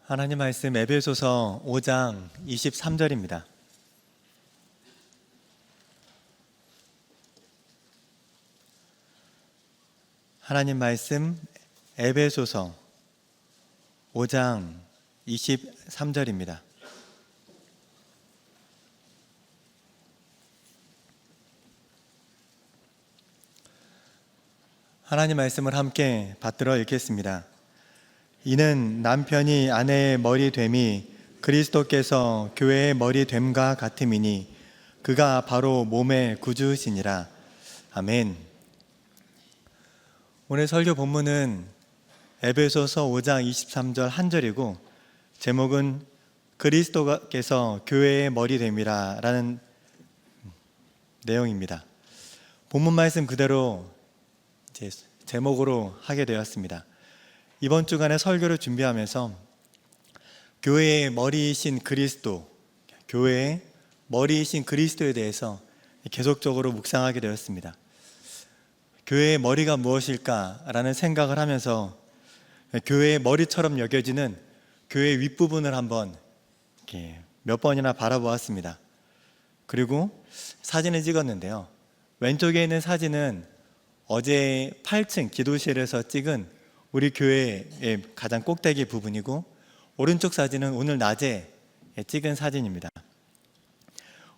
하나님 말씀 에베소서 5장 23절입니다. 하나님 말씀 에베소서 5장 23절입니다. 하나님 말씀을 함께 받들어 읽겠습니다. 이는 남편이 아내의 머리 됨이 그리스도께서 교회의 머리 됨과 같음이니 그가 바로 몸의 구주시니라. 아멘. 오늘 설교 본문은 에베소서 5장 23절 한 절이고 제목은 그리스도께서 교회의 머리 됨이라 라는 내용입니다. 본문 말씀 그대로 이제 제목으로 하게 되었습니다. 이번 주간에 설교를 준비하면서 교회의 머리이신 그리스도, 교회의 머리이신 그리스도에 대해서 계속적으로 묵상하게 되었습니다. 교회의 머리가 무엇일까라는 생각을 하면서 교회의 머리처럼 여겨지는 교회의 윗부분을 한번 이렇게 몇 번이나 바라보았습니다. 그리고 사진을 찍었는데요. 왼쪽에 있는 사진은 어제 8층 기도실에서 찍은 우리 교회의 가장 꼭대기 부분이고 오른쪽 사진은 오늘 낮에 찍은 사진입니다.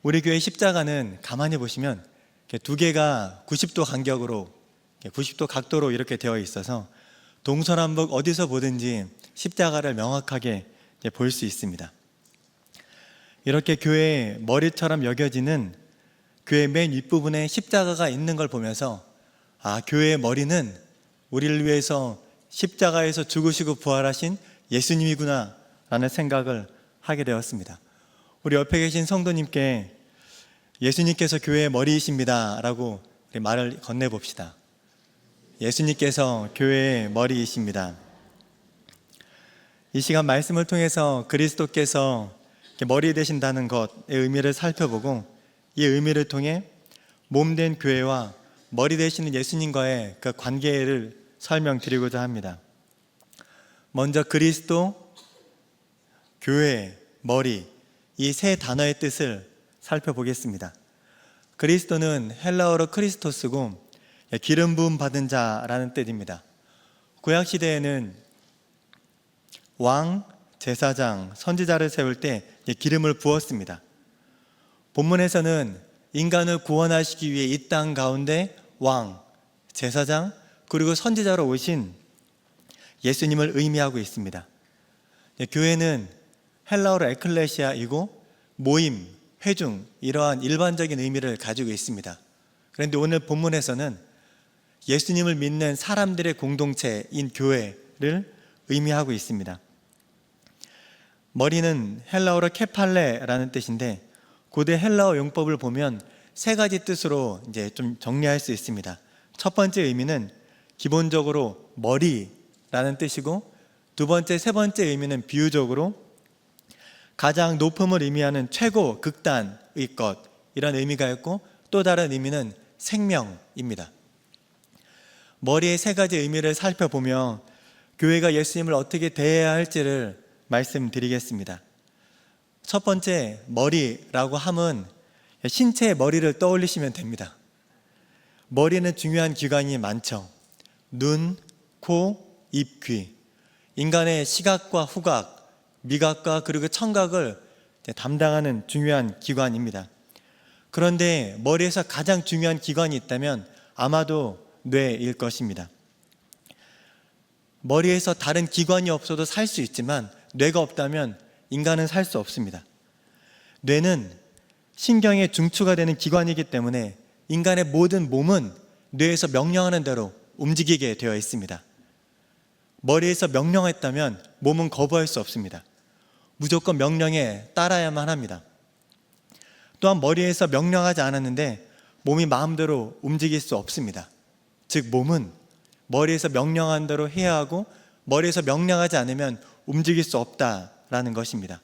우리 교회 십자가는 가만히 보시면 두 개가 90도 간격으로 90도 각도로 이렇게 되어 있어서 동서남북 어디서 보든지 십자가를 명확하게 볼 수 있습니다. 이렇게 교회의 머리처럼 여겨지는 교회 맨 윗부분에 십자가가 있는 걸 보면서 교회의 머리는 우리를 위해서 십자가에서 죽으시고 부활하신 예수님이구나 라는 생각을 하게 되었습니다. 우리 옆에 계신 성도님께 예수님께서 교회의 머리이십니다 라고 말을 건네봅시다. 예수님께서 교회의 머리이십니다. 이 시간 말씀을 통해서 그리스도께서 머리 되신다는 것의 의미를 살펴보고 이 의미를 통해 몸된 교회와 머리 되시는 예수님과의 그 관계를 설명드리고자 합니다. 먼저 그리스도, 교회, 머리 이 세 단어의 뜻을 살펴보겠습니다. 그리스도는 헬라어로 크리스토스고 기름 부음 받은 자라는 뜻입니다. 구약 시대에는 왕, 제사장, 선지자를 세울 때 기름을 부었습니다. 본문에서는 인간을 구원하시기 위해 이 땅 가운데 왕, 제사장, 그리고 선지자로 오신 예수님을 의미하고 있습니다. 교회는 헬라어로 에클레시아이고 모임, 회중 이러한 일반적인 의미를 가지고 있습니다. 그런데 오늘 본문에서는 예수님을 믿는 사람들의 공동체인 교회를 의미하고 있습니다. 머리는 헬라어로 케팔레라는 뜻인데 고대 헬라어 용법을 보면 세 가지 뜻으로 이제 좀 정리할 수 있습니다. 첫 번째 의미는 기본적으로 머리라는 뜻이고 두 번째, 세 번째 의미는 비유적으로 가장 높음을 의미하는 최고, 극단의 것 이런 의미가 있고 또 다른 의미는 생명입니다. 머리의 세 가지 의미를 살펴보며 교회가 예수님을 어떻게 대해야 할지를 말씀드리겠습니다. 첫 번째, 머리라고 함은 신체의 머리를 떠올리시면 됩니다. 머리는 중요한 기관이 많죠. 눈, 코, 입, 귀. 인간의 시각과 후각, 미각과 그리고 청각을 담당하는 중요한 기관입니다. 그런데 머리에서 가장 중요한 기관이 있다면 아마도 뇌일 것입니다. 머리에서 다른 기관이 없어도 살 수 있지만 뇌가 없다면 인간은 살 수 없습니다. 뇌는 신경의 중추가 되는 기관이기 때문에 인간의 모든 몸은 뇌에서 명령하는 대로 움직이게 되어 있습니다. 머리에서 명령했다면 몸은 거부할 수 없습니다. 무조건 명령에 따라야만 합니다. 또한 머리에서 명령하지 않았는데 몸이 마음대로 움직일 수 없습니다. 즉 몸은 머리에서 명령한 대로 해야 하고 머리에서 명령하지 않으면 움직일 수 없다라는 것입니다.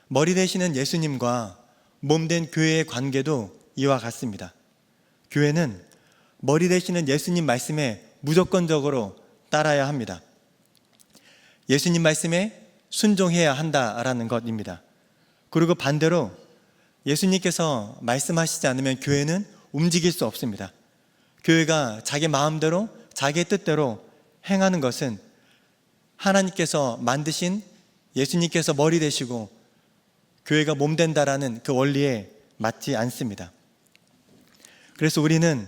머리 되시는 예수님과 몸된 교회의 관계도 이와 같습니다. 교회는 머리 되시는 예수님 말씀에 무조건적으로 따라야 합니다. 예수님 말씀에 순종해야 한다라는 것입니다. 그리고 반대로 예수님께서 말씀하시지 않으면 교회는 움직일 수 없습니다. 교회가 자기 마음대로 자기의 뜻대로 행하는 것은 하나님께서 만드신 예수님께서 머리 되시고 교회가 몸 된다라는 그 원리에 맞지 않습니다. 그래서 우리는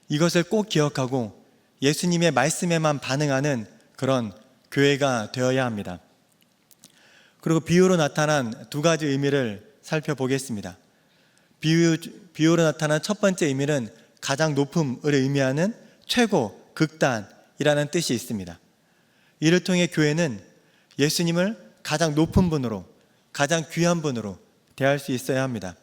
이것을 꼭 기억하고 예수님의 말씀에만 반응하는 그런 교회가 되어야 합니다. 그리고 비유로 나타난 두 가지 의미를 살펴보겠습니다. 비유로 나타난 첫 번째 의미는 가장 높음을 의미하는 최고, 극단이라는 뜻이 있습니다. 이를 통해 교회는 예수님을 가장 높은 분으로, 가장 귀한 분으로 대할 수 있어야 합니다.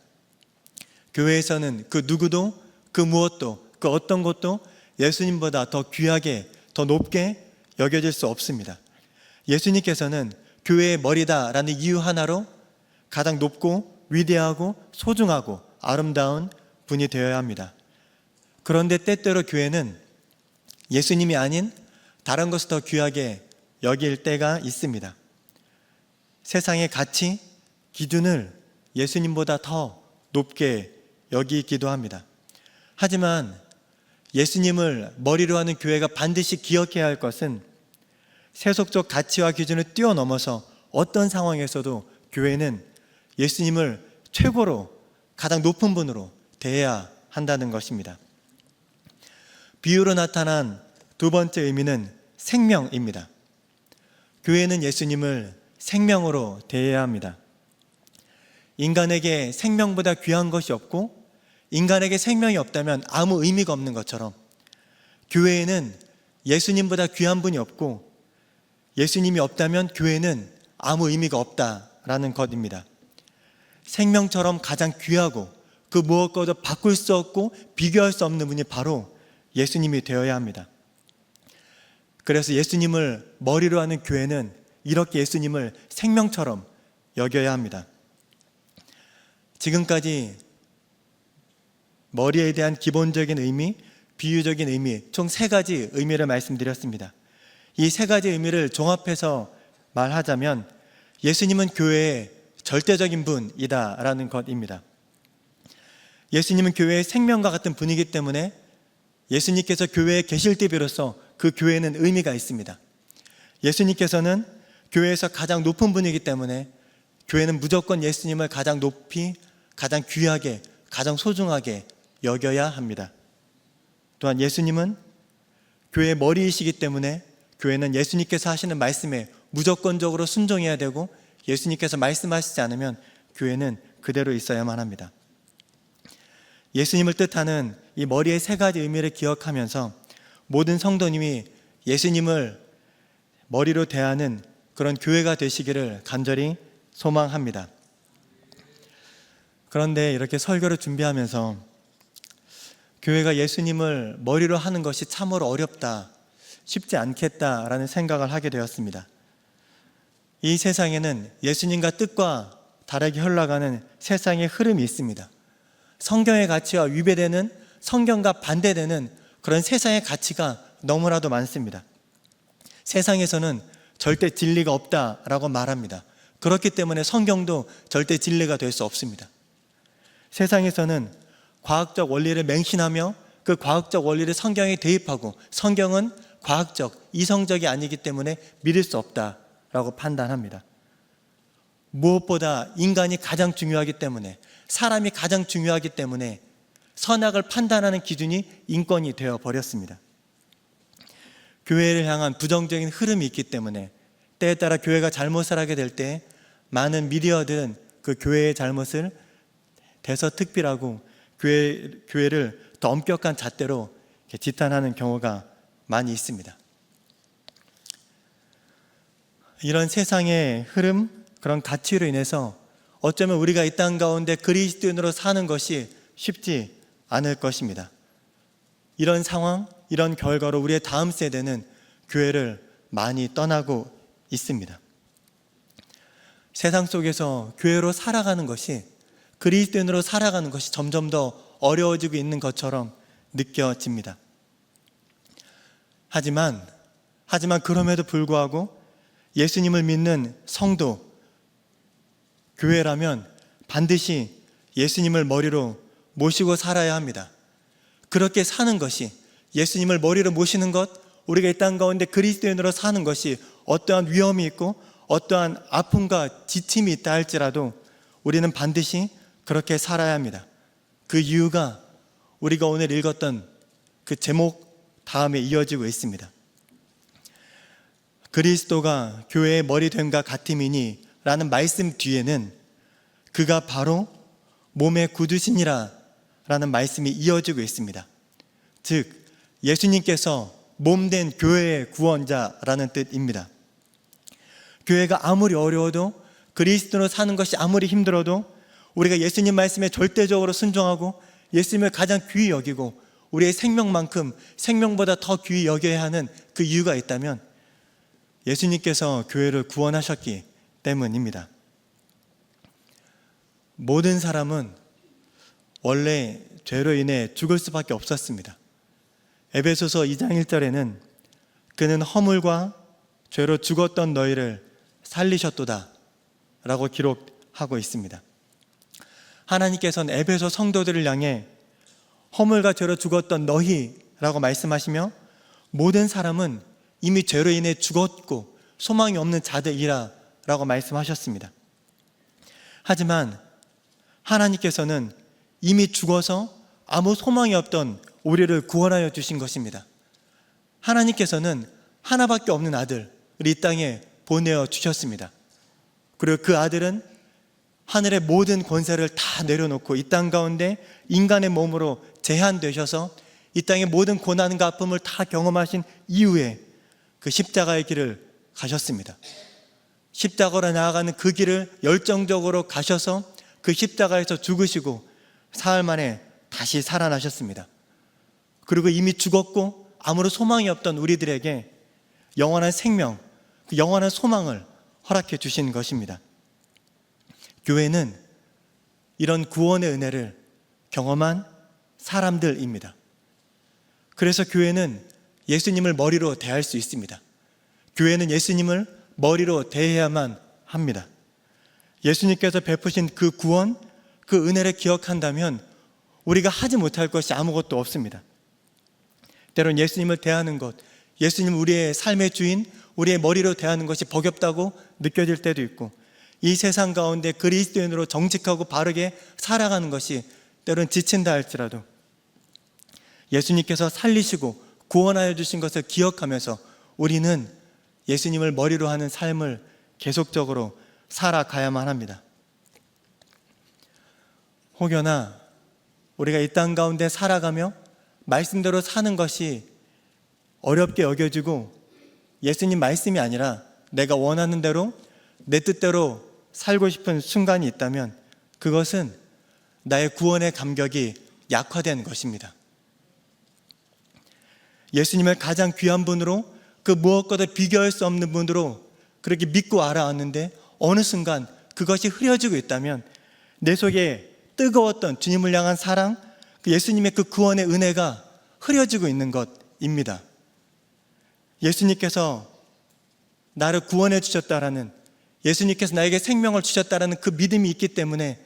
교회에서는 그 누구도, 그 무엇도, 그 어떤 것도 예수님보다 더 귀하게, 더 높게 여겨질 수 없습니다. 예수님께서는 교회의 머리다라는 이유 하나로 가장 높고 위대하고 소중하고 아름다운 분이 되어야 합니다. 그런데 때때로 교회는 예수님이 아닌 다른 것을 더 귀하게 여길 때가 있습니다. 세상의 가치, 기준을 예수님보다 더 높게 여기기도 합니다. 하지만 예수님을 머리로 하는 교회가 반드시 기억해야 할 것은 세속적 가치와 기준을 뛰어넘어서 어떤 상황에서도 교회는 예수님을 최고로 가장 높은 분으로 대해야 한다는 것입니다. 비유로 나타난 두 번째 의미는 생명입니다. 교회는 예수님을 생명으로 대해야 합니다. 인간에게 생명보다 귀한 것이 없고 인간에게 생명이 없다면 아무 의미가 없는 것처럼 교회에는 예수님보다 귀한 분이 없고 예수님이 없다면 교회는 아무 의미가 없다라는 것입니다. 생명처럼 가장 귀하고 그 무엇과도 바꿀 수 없고 비교할 수 없는 분이 바로 예수님이 되어야 합니다. 그래서 예수님을 머리로 하는 교회는 이렇게 예수님을 생명처럼 여겨야 합니다. 지금까지 머리에 대한 기본적인 의미, 비유적인 의미, 총 세 가지 의미를 말씀드렸습니다. 이 세 가지 의미를 종합해서 말하자면 예수님은 교회의 절대적인 분이다라는 것입니다. 예수님은 교회의 생명과 같은 분이기 때문에 예수님께서 교회에 계실 때 비로소 그 교회는 의미가 있습니다. 예수님께서는 교회에서 가장 높은 분이기 때문에 교회는 무조건 예수님을 가장 높이, 가장 귀하게, 가장 소중하게 여겨야 합니다. 또한 예수님은 교회의 머리이시기 때문에 교회는 예수님께서 하시는 말씀에 무조건적으로 순종해야 되고 예수님께서 말씀하시지 않으면 교회는 그대로 있어야만 합니다. 예수님을 뜻하는 이 머리의 세 가지 의미를 기억하면서 모든 성도님이 예수님을 머리로 대하는 그런 교회가 되시기를 간절히 소망합니다. 그런데 이렇게 설교를 준비하면서 교회가 예수님을 머리로 하는 것이 참으로 어렵다, 쉽지 않겠다라는 생각을 하게 되었습니다. 이 세상에는 예수님과 뜻과 다르게 흘러가는 세상의 흐름이 있습니다. 성경의 가치와 위배되는, 성경과 반대되는 그런 세상의 가치가 너무나도 많습니다. 세상에서는 절대 진리가 없다라고 말합니다. 그렇기 때문에 성경도 절대 진리가 될 수 없습니다. 세상에서는 과학적 원리를 맹신하며 그 과학적 원리를 성경에 대입하고 성경은 과학적, 이성적이 아니기 때문에 믿을 수 없다라고 판단합니다. 무엇보다 인간이 가장 중요하기 때문에, 사람이 가장 중요하기 때문에 선악을 판단하는 기준이 인권이 되어버렸습니다. 교회를 향한 부정적인 흐름이 있기 때문에 때에 따라 교회가 잘못을 하게 될 때 많은 미디어들은 그 교회의 잘못을 대서특필하고 교회를 더 엄격한 잣대로 지탄하는 경우가 많이 있습니다. 이런 세상의 흐름, 그런 가치로 인해서 어쩌면 우리가 이 땅 가운데 그리스도인으로 사는 것이 쉽지 않을 것입니다. 이런 상황, 이런 결과로 우리의 다음 세대는 교회를 많이 떠나고 있습니다. 세상 속에서 교회로 살아가는 것이, 그리스도인으로 살아가는 것이 점점 더 어려워지고 있는 것처럼 느껴집니다. 하지만 그럼에도 불구하고 예수님을 믿는 성도, 교회라면 반드시 예수님을 머리로 모시고 살아야 합니다. 그렇게 사는 것이, 예수님을 머리로 모시는 것, 우리가 이 땅 가운데 그리스도인으로 사는 것이 어떠한 위험이 있고 어떠한 아픔과 지침이 있다 할지라도 우리는 반드시 그렇게 살아야 합니다. 그 이유가 우리가 오늘 읽었던 그 제목 다음에 이어지고 있습니다. 그리스도가 교회의 머리 됨과 같음이니 라는 말씀 뒤에는 그가 바로 몸의 구주시니라 라는 말씀이 이어지고 있습니다. 즉 예수님께서 몸된 교회의 구원자라는 뜻입니다. 교회가 아무리 어려워도, 그리스도로 사는 것이 아무리 힘들어도 우리가 예수님 말씀에 절대적으로 순종하고 예수님을 가장 귀히 여기고 우리의 생명만큼, 생명보다 더 귀히 여겨야 하는 그 이유가 있다면 예수님께서 교회를 구원하셨기 때문입니다. 모든 사람은 원래 죄로 인해 죽을 수밖에 없었습니다. 에베소서 2장 1절에는 그는 허물과 죄로 죽었던 너희를 살리셨도다 라고 기록하고 있습니다. 하나님께서는 에베소 성도들을 향해 허물과 죄로 죽었던 너희라고 말씀하시며 모든 사람은 이미 죄로 인해 죽었고 소망이 없는 자들이라 라고 말씀하셨습니다. 하지만 하나님께서는 이미 죽어서 아무 소망이 없던 우리를 구원하여 주신 것입니다. 하나님께서는 하나밖에 없는 아들을 이 땅에 보내어 주셨습니다. 그리고 그 아들은 하늘의 모든 권세를 다 내려놓고 이 땅 가운데 인간의 몸으로 제한되셔서 이 땅의 모든 고난과 아픔을 다 경험하신 이후에 그 십자가의 길을 가셨습니다. 십자가로 나아가는 그 길을 열정적으로 가셔서 그 십자가에서 죽으시고 사흘 만에 다시 살아나셨습니다. 그리고 이미 죽었고 아무런 소망이 없던 우리들에게 영원한 생명, 그 영원한 소망을 허락해 주신 것입니다. 교회는 이런 구원의 은혜를 경험한 사람들입니다. 그래서 교회는 예수님을 머리로 대할 수 있습니다. 교회는 예수님을 머리로 대해야만 합니다. 예수님께서 베푸신 그 구원, 그 은혜를 기억한다면 우리가 하지 못할 것이 아무것도 없습니다. 때론 예수님을 대하는 것, 예수님 우리의 삶의 주인, 우리의 머리로 대하는 것이 버겁다고 느껴질 때도 있고, 이 세상 가운데 그리스도인으로 정직하고 바르게 살아가는 것이 때론 지친다 할지라도 예수님께서 살리시고 구원하여 주신 것을 기억하면서 우리는 예수님을 머리로 하는 삶을 계속적으로 살아가야만 합니다. 혹여나 우리가 이 땅 가운데 살아가며 말씀대로 사는 것이 어렵게 여겨지고 예수님 말씀이 아니라 내가 원하는 대로 내 뜻대로 살고 싶은 순간이 있다면 그것은 나의 구원의 감격이 약화된 것입니다. 예수님을 가장 귀한 분으로, 그 무엇과도 비교할 수 없는 분으로 그렇게 믿고 알아왔는데 어느 순간 그것이 흐려지고 있다면 내 속에 뜨거웠던 주님을 향한 사랑, 그 예수님의 그 구원의 은혜가 흐려지고 있는 것입니다. 예수님께서 나를 구원해 주셨다라는, 예수님께서 나에게 생명을 주셨다라는 그 믿음이 있기 때문에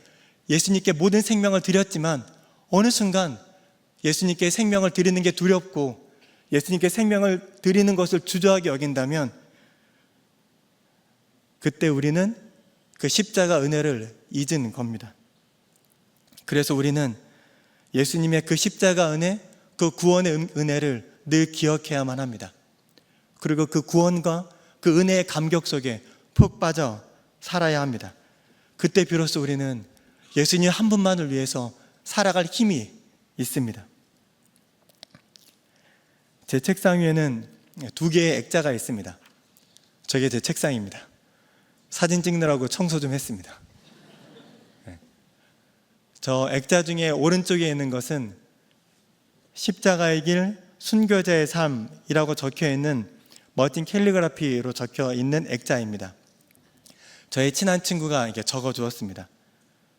예수님께 모든 생명을 드렸지만 어느 순간 예수님께 생명을 드리는 게 두렵고 예수님께 생명을 드리는 것을 주저하게 여긴다면 그때 우리는 그 십자가 은혜를 잊은 겁니다. 그래서 우리는 예수님의 그 십자가 은혜, 그 구원의 은혜를 늘 기억해야만 합니다. 그리고 그 구원과 그 은혜의 감격 속에 푹 빠져 살아야 합니다. 그때 비로소 우리는 예수님 한 분만을 위해서 살아갈 힘이 있습니다. 제 책상 위에는 2개의 액자가 있습니다. 저게 제 책상입니다. 사진 찍느라고 청소 좀 했습니다. 저 액자 중에 오른쪽에 있는 것은 십자가의 길, 순교자의 삶이라고 적혀 있는 멋진 캘리그라피로 적혀 있는 액자입니다. 저의 친한 친구가 이렇게 적어 주었습니다.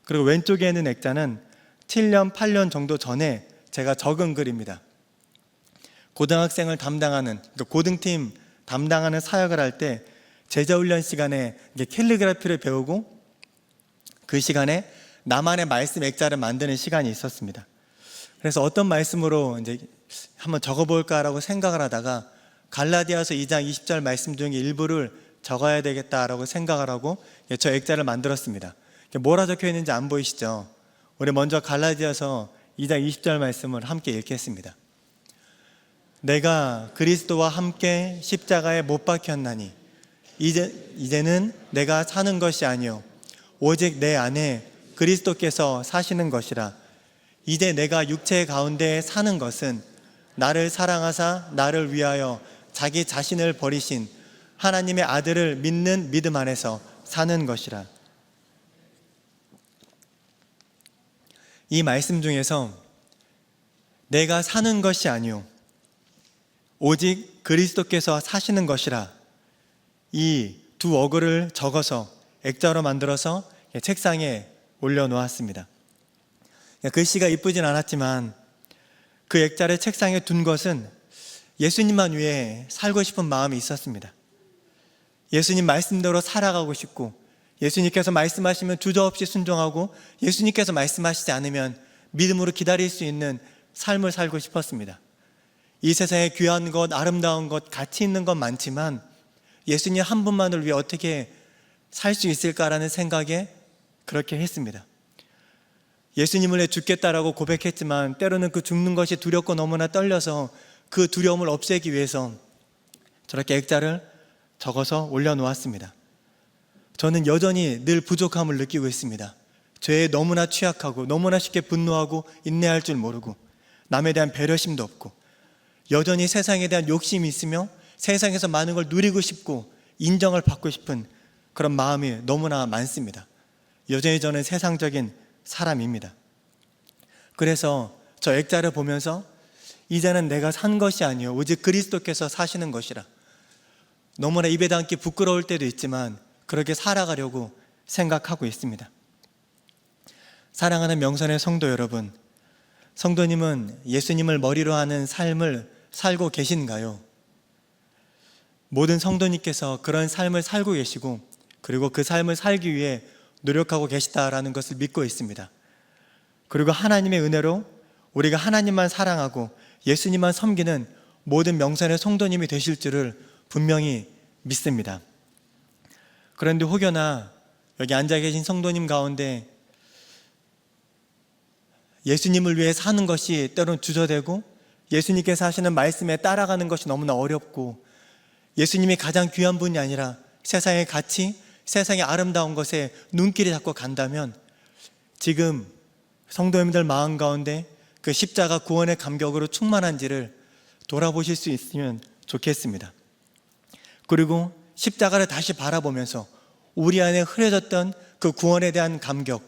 그리고 왼쪽에 있는 액자는 7년, 8년 정도 전에 제가 적은 글입니다. 고등학생을 담당하는, 그러니까 고등팀 담당하는 사역을 할 때 제자훈련 시간에 이제 캘리그라피를 배우고 그 시간에 나만의 말씀 액자를 만드는 시간이 있었습니다. 그래서 어떤 말씀으로 이제 한번 적어볼까라고 생각을 하다가 갈라디아서 2장 20절 말씀 중에 일부를 적어야 되겠다라고 생각을 하고 저 액자를 만들었습니다. 뭐라 적혀 있는지 안 보이시죠? 우리 먼저 갈라디아서 2장 20절 말씀을 함께 읽겠습니다. 내가 그리스도와 함께 십자가에 못 박혔나니 이제는 내가 사는 것이 아니요 오직 내 안에 그리스도께서 사시는 것이라. 이제 내가 육체 가운데 사는 것은 나를 사랑하사 나를 위하여 자기 자신을 버리신 하나님의 아들을 믿는 믿음 안에서 사는 것이라. 이 말씀 중에서 내가 사는 것이 아니요 오직 그리스도께서 사시는 것이라, 이 두 어구를 적어서 액자로 만들어서 책상에 올려놓았습니다. 글씨가 이쁘진 않았지만 그 액자를 책상에 둔 것은 예수님만 위해 살고 싶은 마음이 있었습니다. 예수님 말씀대로 살아가고 싶고, 예수님께서 말씀하시면 주저없이 순종하고, 예수님께서 말씀하시지 않으면 믿음으로 기다릴 수 있는 삶을 살고 싶었습니다. 이 세상에 귀한 것, 아름다운 것, 가치 있는 것 많지만 예수님 한 분만을 위해 어떻게 살 수 있을까라는 생각에 그렇게 했습니다. 예수님을 위해 죽겠다라고 고백했지만 때로는 그 죽는 것이 두렵고 너무나 떨려서 그 두려움을 없애기 위해서 저렇게 액자를 적어서 올려놓았습니다. 저는 여전히 늘 부족함을 느끼고 있습니다. 죄에 너무나 취약하고 너무나 쉽게 분노하고 인내할 줄 모르고 남에 대한 배려심도 없고 여전히 세상에 대한 욕심이 있으며 세상에서 많은 걸 누리고 싶고 인정을 받고 싶은 그런 마음이 너무나 많습니다. 여전히 저는 세상적인 사람입니다. 그래서 저 액자를 보면서 이제는 내가 산 것이 아니요 오직 그리스도께서 사시는 것이라. 너무나 입에 담기 부끄러울 때도 있지만 그렇게 살아가려고 생각하고 있습니다. 사랑하는 명선의 성도 여러분, 성도님은 예수님을 머리로 하는 삶을 살고 계신가요? 모든 성도님께서 그런 삶을 살고 계시고 그리고 그 삶을 살기 위해 노력하고 계시다라는 것을 믿고 있습니다. 그리고 하나님의 은혜로 우리가 하나님만 사랑하고 예수님만 섬기는 모든 명선의 성도님이 되실 줄을 분명히 믿습니다. 그런데 혹여나 여기 앉아 계신 성도님 가운데 예수님을 위해 사는 것이 때론 주저되고 예수님께서 하시는 말씀에 따라가는 것이 너무나 어렵고 예수님이 가장 귀한 분이 아니라 세상의 가치, 세상의 아름다운 것에 눈길이 자꾸 간다면 지금 성도님들 마음 가운데 그 십자가 구원의 감격으로 충만한지를 돌아보실 수 있으면 좋겠습니다. 그리고 십자가를 다시 바라보면서 우리 안에 흐려졌던 그 구원에 대한 감격,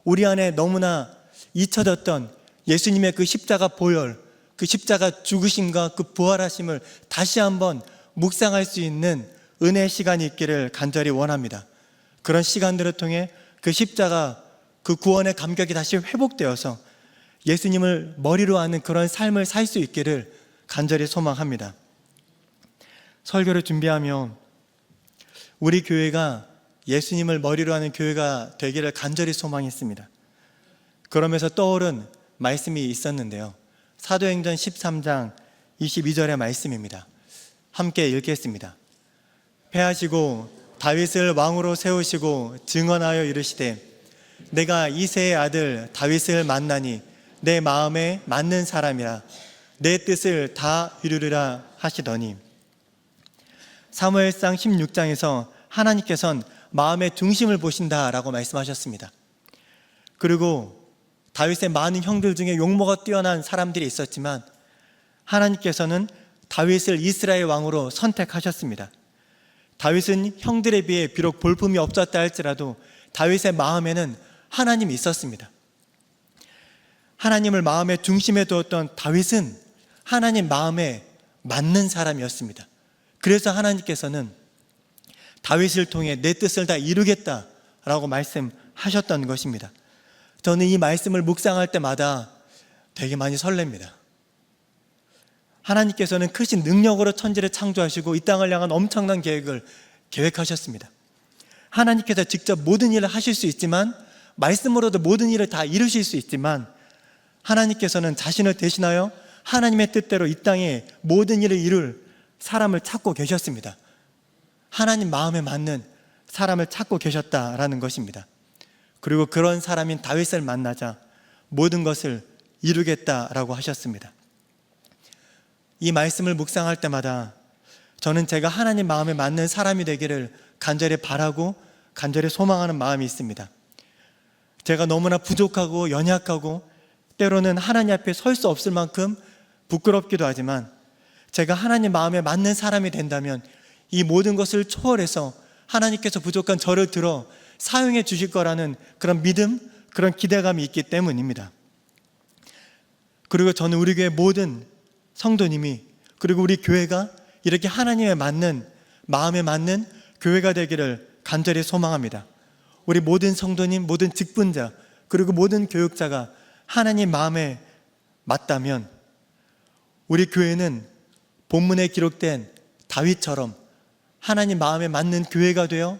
우리 안에 너무나 잊혀졌던 예수님의 그 십자가 보혈, 그 십자가 죽으심과 그 부활하심을 다시 한번 묵상할 수 있는 은혜의 시간이 있기를 간절히 원합니다. 그런 시간들을 통해 그 십자가, 그 구원의 감격이 다시 회복되어서 예수님을 머리로 하는 그런 삶을 살 수 있기를 간절히 소망합니다. 설교를 준비하며 우리 교회가 예수님을 머리로 하는 교회가 되기를 간절히 소망했습니다. 그러면서 떠오른 말씀이 있었는데요. 사도행전 13장 22절의 말씀입니다. 함께 읽겠습니다. 패하시고 다윗을 왕으로 세우시고 증언하여 이르시되 내가 이새의 아들 다윗을 만나니 내 마음에 맞는 사람이라 내 뜻을 다 이루리라 하시더니, 사무엘상 16장에서 하나님께서는 마음의 중심을 보신다라고 말씀하셨습니다. 그리고 다윗의 많은 형들 중에 용모가 뛰어난 사람들이 있었지만 하나님께서는 다윗을 이스라엘 왕으로 선택하셨습니다. 다윗은 형들에 비해 비록 볼품이 없었다 할지라도 다윗의 마음에는 하나님이 있었습니다. 하나님을 마음의 중심에 두었던 다윗은 하나님 마음에 맞는 사람이었습니다. 그래서 하나님께서는 다윗을 통해 내 뜻을 다 이루겠다라고 말씀하셨던 것입니다. 저는 이 말씀을 묵상할 때마다 되게 많이 설렙니다. 하나님께서는 크신 능력으로 천지를 창조하시고 이 땅을 향한 엄청난 계획을 계획하셨습니다. 하나님께서 직접 모든 일을 하실 수 있지만, 말씀으로도 모든 일을 다 이루실 수 있지만, 하나님께서는 자신을 대신하여 하나님의 뜻대로 이 땅에 모든 일을 이룰 사람을 찾고 계셨습니다. 하나님 마음에 맞는 사람을 찾고 계셨다라는 것입니다. 그리고 그런 사람인 다윗을 만나자 모든 것을 이루겠다라고 하셨습니다. 이 말씀을 묵상할 때마다 저는 제가 하나님 마음에 맞는 사람이 되기를 간절히 바라고 간절히 소망하는 마음이 있습니다. 제가 너무나 부족하고 연약하고 때로는 하나님 앞에 설 수 없을 만큼 부끄럽기도 하지만, 제가 하나님 마음에 맞는 사람이 된다면 이 모든 것을 초월해서 하나님께서 부족한 저를 들어 사용해 주실 거라는 그런 믿음, 그런 기대감이 있기 때문입니다. 그리고 저는 우리 교회 모든 성도님이, 그리고 우리 교회가 이렇게 하나님에 맞는, 마음에 맞는 교회가 되기를 간절히 소망합니다. 우리 모든 성도님, 모든 직분자, 그리고 모든 교육자가 하나님 마음에 맞다면 우리 교회는 본문에 기록된 다윗처럼 하나님 마음에 맞는 교회가 되어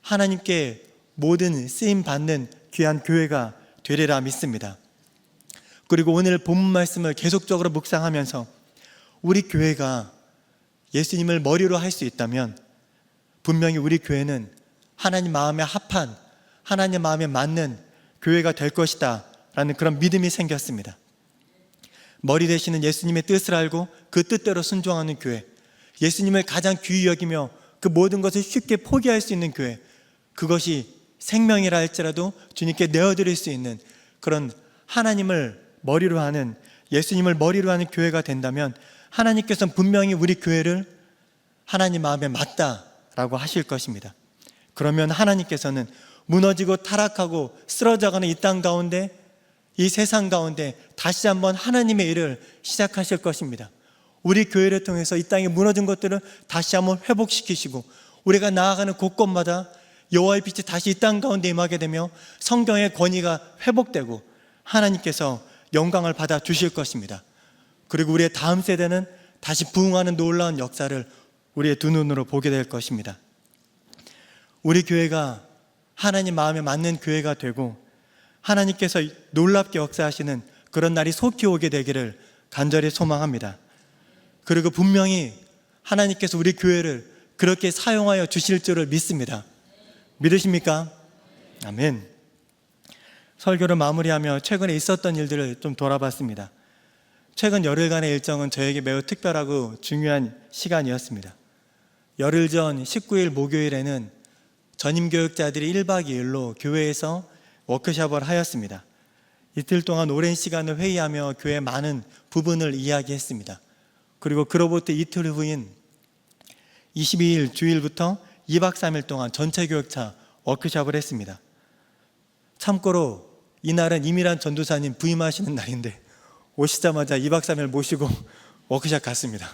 하나님께 모든 쓰임 받는 귀한 교회가 되리라 믿습니다. 그리고 오늘 본문 말씀을 계속적으로 묵상하면서 우리 교회가 예수님을 머리로 할 수 있다면 분명히 우리 교회는 하나님 마음에 합한, 하나님 마음에 맞는 교회가 될 것이다 라는 그런 믿음이 생겼습니다. 머리 되시는 예수님의 뜻을 알고 그 뜻대로 순종하는 교회, 예수님을 가장 귀히 여기며 그 모든 것을 쉽게 포기할 수 있는 교회, 그것이 생명이라 할지라도 주님께 내어드릴 수 있는 그런 하나님을 머리로 하는, 예수님을 머리로 하는 교회가 된다면 하나님께서는 분명히 우리 교회를 하나님 마음에 맞다라고 하실 것입니다. 그러면 하나님께서는 무너지고 타락하고 쓰러져가는 이 땅 가운데, 이 세상 가운데 다시 한번 하나님의 일을 시작하실 것입니다. 우리 교회를 통해서 이 땅에 무너진 것들을 다시 한번 회복시키시고, 우리가 나아가는 곳곳마다 여호와의 빛이 다시 이 땅 가운데 임하게 되며 성경의 권위가 회복되고 하나님께서 영광을 받아 주실 것입니다. 그리고 우리의 다음 세대는 다시 부흥하는 놀라운 역사를 우리의 두 눈으로 보게 될 것입니다. 우리 교회가 하나님 마음에 맞는 교회가 되고 하나님께서 놀랍게 역사하시는 그런 날이 속히 오게 되기를 간절히 소망합니다. 그리고 분명히 하나님께서 우리 교회를 그렇게 사용하여 주실 줄을 믿습니다. 믿으십니까? 아멘. 설교를 마무리하며 최근에 있었던 일들을 좀 돌아봤습니다. 최근 열흘간의 일정은 저에게 매우 특별하고 중요한 시간이었습니다. 열흘 전 19일 목요일에는 전임교육자들이 1박 2일로 교회에서 워크숍을 하였습니다. 이틀 동안 오랜 시간을 회의하며 교회의 많은 부분을 이야기했습니다. 그리고 그로부터 이틀 후인 22일 주일부터 2박 3일 동안 전체 교육차 워크숍을 했습니다. 참고로 이날은 이미란 전도사님 부임하시는 날인데 오시자마자 2박 3일 모시고 워크숍 갔습니다.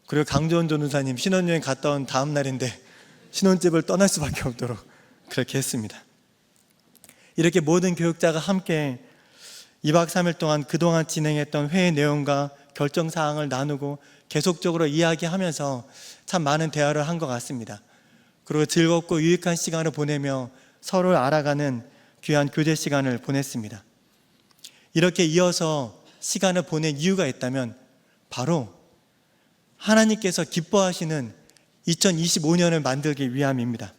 그리고 강조원 전도사님 신혼여행 갔다 온 다음 날인데 신혼집을 떠날 수밖에 없도록 그렇게 했습니다. 이렇게 모든 교육자가 함께 2박 3일 동안 그동안 진행했던 회의 내용과 결정사항을 나누고 계속적으로 이야기하면서 참 많은 대화를 한 것 같습니다. 그리고 즐겁고 유익한 시간을 보내며 서로를 알아가는 귀한 교제 시간을 보냈습니다. 이렇게 이어서 시간을 보낸 이유가 있다면 바로 하나님께서 기뻐하시는 2025년을 만들기 위함입니다.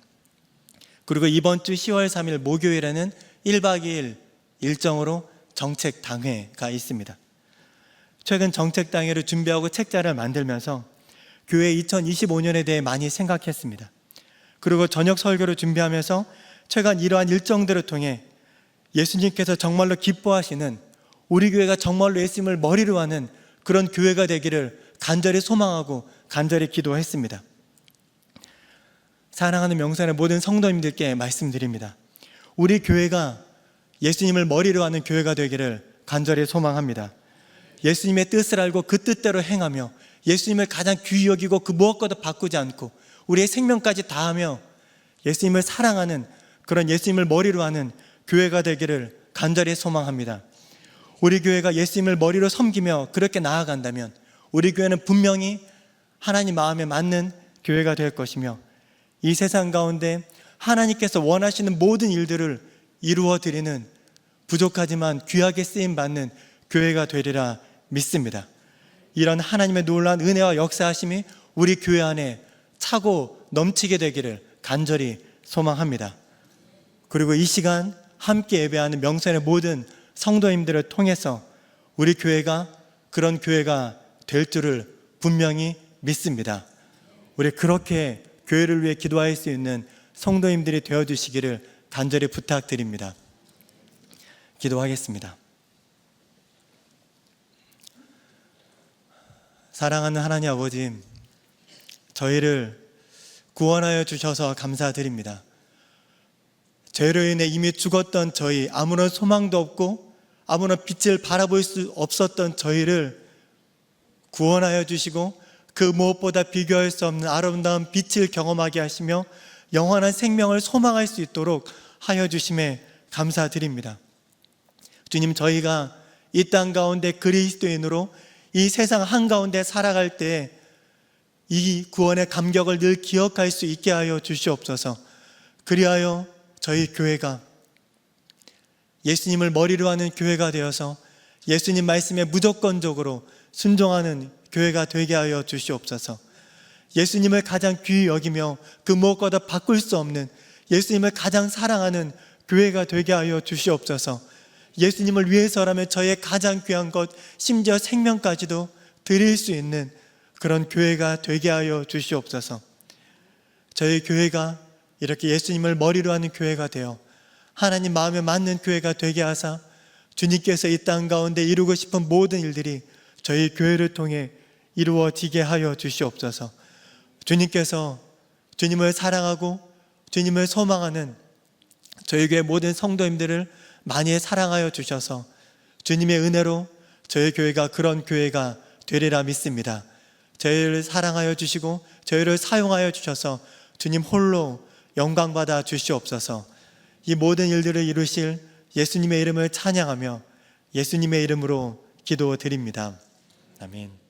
그리고 이번 주 10월 3일 목요일에는 1박 2일 일정으로 정책당회가 있습니다. 최근 정책당회를 준비하고 책자를 만들면서 교회 2025년에 대해 많이 생각했습니다. 그리고 저녁 설교를 준비하면서 최근 이러한 일정들을 통해 예수님께서 정말로 기뻐하시는, 우리 교회가 정말로 예수님을 머리로 하는 그런 교회가 되기를 간절히 소망하고 간절히 기도했습니다. 사랑하는 명산의 모든 성도님들께 말씀드립니다. 우리 교회가 예수님을 머리로 하는 교회가 되기를 간절히 소망합니다. 예수님의 뜻을 알고 그 뜻대로 행하며 예수님을 가장 귀히 여기고 그 무엇과도 바꾸지 않고 우리의 생명까지 다하며 예수님을 사랑하는 그런 예수님을 머리로 하는 교회가 되기를 간절히 소망합니다. 우리 교회가 예수님을 머리로 섬기며 그렇게 나아간다면 우리 교회는 분명히 하나님 마음에 맞는 교회가 될 것이며 이 세상 가운데 하나님께서 원하시는 모든 일들을 이루어 드리는 부족하지만 귀하게 쓰임 받는 교회가 되리라 믿습니다. 이런 하나님의 놀라운 은혜와 역사하심이 우리 교회 안에 차고 넘치게 되기를 간절히 소망합니다. 그리고 이 시간 함께 예배하는 명선의 모든 성도님들을 통해서 우리 교회가 그런 교회가 될 줄을 분명히 믿습니다. 우리 그렇게 교회를 위해 기도할 수 있는 성도님들이 되어주시기를 간절히 부탁드립니다. 기도하겠습니다. 사랑하는 하나님 아버지, 저희를 구원하여 주셔서 감사드립니다. 죄로 인해 이미 죽었던 저희, 아무런 소망도 없고 아무런 빛을 바라볼 수 없었던 저희를 구원하여 주시고 그 무엇보다 비교할 수 없는 아름다운 빛을 경험하게 하시며 영원한 생명을 소망할 수 있도록 하여 주심에 감사드립니다. 주님, 저희가 이 땅 가운데 그리스도인으로 이 세상 한가운데 살아갈 때 이 구원의 감격을 늘 기억할 수 있게 하여 주시옵소서. 그리하여 저희 교회가 예수님을 머리로 하는 교회가 되어서 예수님 말씀에 무조건적으로 순종하는 교회가 되게 하여 주시옵소서. 예수님을 가장 귀히 여기며 그 무엇보다 바꿀 수 없는 예수님을 가장 사랑하는 교회가 되게 하여 주시옵소서. 예수님을 위해서라면 저의 가장 귀한 것, 심지어 생명까지도 드릴 수 있는 그런 교회가 되게 하여 주시옵소서. 저희 교회가 이렇게 예수님을 머리로 하는 교회가 되어 하나님 마음에 맞는 교회가 되게 하사 주님께서 이 땅 가운데 이루고 싶은 모든 일들이 저희 교회를 통해 이루어지게 하여 주시옵소서. 주님께서 주님을 사랑하고 주님을 소망하는 저희 교회 모든 성도님들을 많이 사랑하여 주셔서 주님의 은혜로 저희 교회가 그런 교회가 되리라 믿습니다. 저희를 사랑하여 주시고 저희를 사용하여 주셔서 주님 홀로 영광받아 주시옵소서. 이 모든 일들을 이루실 예수님의 이름을 찬양하며 예수님의 이름으로 기도드립니다. 아멘.